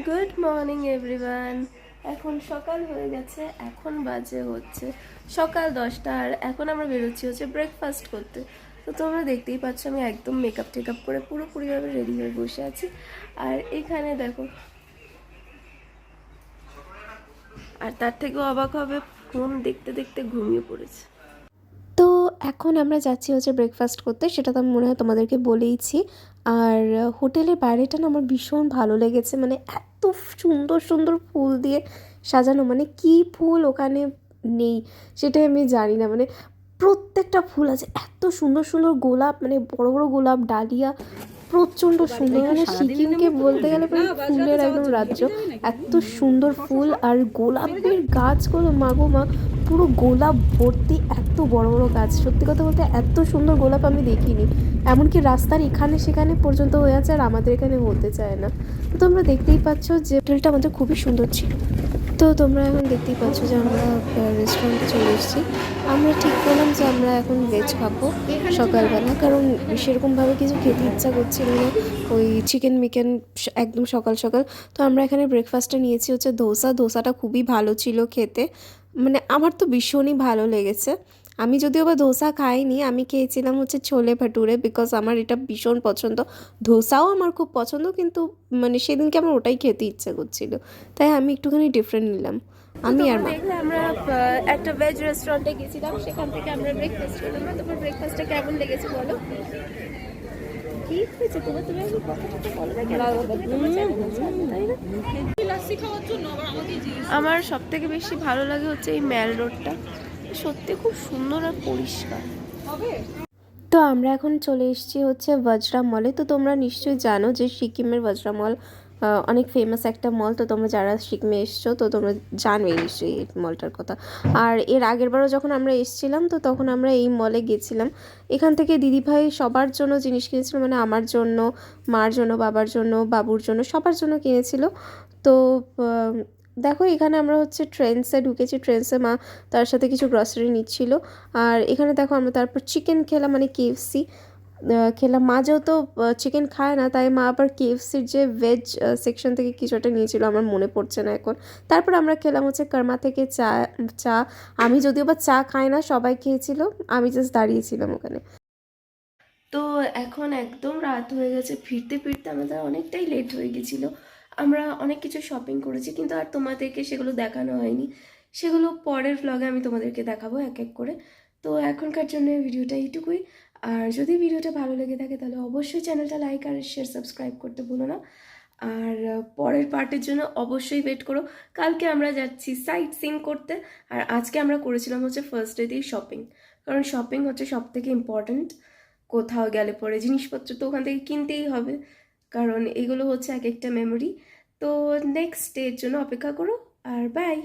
Good morning everyone. এখন সকাল হয়ে গেছে, এখন বাজে হচ্ছে সকাল 10টা। আর এখন আমরা বেরোচ্ছি হচ্ছে ব্রেকফাস্ট করতে। তো তোমরা দেখতেই পাচ্ছ আমি একদম মেকআপ টেকআপ করে পুরোপুরিভাবে রেডি হয়ে বসে আছি। আর এখানে দেখো, আর তার থেকেও অবাক হবে, ফোন দেখতে দেখতে ঘুমিয়ে পড়েছে। তো এখন আমরা যাচ্ছি হচ্ছে ব্রেকফাস্ট করতে, সেটা তো আমি মনে হয় তোমাদেরকে বলেইছি। আর হোটেলের বাইরেটা না আমার ভীষণ ভালো লেগেছে, মানে এত সুন্দর সুন্দর ফুল দিয়ে সাজানো, মানে কি ফুল ওখানে নেই সেটাই আমি জানি না, মানে প্রত্যেকটা ফুল আছে, এত সুন্দর সুন্দর গোলাপ, মানে বড় বড় গোলাপ, ডালিয়া, প্রচণ্ড সুন্দর। মানে সিকিমকে বলতে গেলে প্রায় ফুলের একদম রাজ্য, এত সুন্দর ফুল। আর গোলাপের গাছগুলো মাগো মা, পুরো গোলাপ ভর্তি, এত বড় বড় গাছ। সত্যি কথা বলতে এত সুন্দর গোলাপ আমি দেখিনি, এমনকি রাস্তার এখানে সেখানে পর্যন্ত হয়ে আছে, আর আমাদের এখানে হতে চায় না। তো তোমরা দেখতেই পাচ্ছ যে হোটেলটা আমাদের খুবই সুন্দর ছিল। তো তোমরা এখন দেখতেই পাচ্ছ যে আমরা রেস্টুরেন্টে চলে এসেছি। আমরা ঠিক করলাম যে আমরা এখন ভেজ খাবো সকালবেলা, কারণ সেরকমভাবে কিছু খেতে ইচ্ছা করছিল না, ওই চিকেন মিকেন একদম সকাল সকাল। তো আমরা এখানে ব্রেকফাস্টে নিয়েছি হচ্ছে ধোসা। ধোসাটা খুবই ভালো ছিল খেতে, মানে আমার তো ভীষণই ভালো লেগেছে। আমি যদিও বা ধোসা খাইনি, আমি খেয়েছিলাম হচ্ছে ছোলে ভাটুরে, বিকজ আমার এটা ভীষণ পছন্দ। ধোসাও আমার খুব পছন্দ, কিন্তু মানে সেদিনকে আমার ওটাই খেতে ইচ্ছা করছিল, তাই আমি একটুখানি ডিফারেন্ট নিলাম, আমি আর মা। আমরা একটা ভেজ রেস্টুরেন্টে গেছিলাম, সেখান থেকে আমরা ব্রেকফাস্ট করলাম। তোমার ব্রেকফাস্টটা কেমন লেগেছে বলো? কি হয়েছে তোমার? তুমি আমি কথাটা বলো না কেন? তাই না? আমার সব থেকে বেশি ভালো লাগে হচ্ছে এই ম্যাল রোডটা, সত্যি খুব সুন্দর আর পরিষ্কার। তো আমরা এখন চলে এসেছি হচ্ছে বজরা মলে। তো তোমরা নিশ্চয়ই জানো যে সিকিমের বজরা মল অনেক ফেমাস একটা মল। তো তোমরা যারা সিকিমে এসছো তো তোমরা জানোই নিশ্চয়ই এই মলটার কথা। আর এর আগের বারও যখন আমরা এসেছিলাম তো তখন আমরা এই মলে গেছিলাম। এখান থেকে দিদিভাই সবার জন্য জিনিস কিনেছিল, মানে আমার জন্য, মার জন্য, বাবার জন্য, বাবুর জন্য, সবার জন্য কিনেছিল। তো দেখো এখানে আমরা হচ্ছে ট্রেন্ডসে ঢুকেছি, ট্রেন্ডসে মা তার সাথে কিছু গ্রসারি নিচ্ছিল। আর এখানে দেখো আমরা তারপর চিকেন খেলাম, মানে কেএফসি খেলাম। মা যেহেতু চিকেন খায় না, তাই মা আবার কেএফসির যে ভেজ সেকশন থেকে কিছু একটা নিয়েছিল, আমার মনে পড়ছে না এখন। তারপর আমরা খেলাম হচ্ছে কর্মা থেকে চা। চা আমি যদিও বা চা খাই না, সবাই খেয়েছিল, আমি জাস্ট দাঁড়িয়েছিলাম ওখানে। তো এখন একদম রাত হয়ে গেছে, ফিরতে ফিরতে আমাদের অনেকটাই লেট হয়ে গেছিলো। আমরা অনেক কিছু শপিং করেছি, কিন্তু আর তোমাদেরকে সেগুলো দেখানো হয়নি, সেগুলো পরের ভ্লগে আমি তোমাদেরকে দেখাবো এক এক করে। তো এখনকার জন্য ভিডিওটা এইটুকুই। আর যদি ভিডিওটা ভালো লেগে থাকে তাহলে অবশ্যই চ্যানেলটা লাইক আর শেয়ার সাবস্ক্রাইব করতে ভুলো না। আর পরের পার্টের জন্য অবশ্যই ওয়েট করো। কালকে আমরা যাচ্ছি সাইট সিইং করতে, আর আজকে আমরা করেছিলাম হচ্ছে ফার্স্ট ডেতেই শপিং, কারণ শপিং হচ্ছে সব থেকে ইম্পর্ট্যান্ট। কোথাও গেলে পরে জিনিসপত্র তো ওখান থেকে কিনতেই হবে, কারণ এগুলো হচ্ছে এক একটা মেমোরি। তো নেক্সট ডের জন্য অপেক্ষা করো, আর বাই।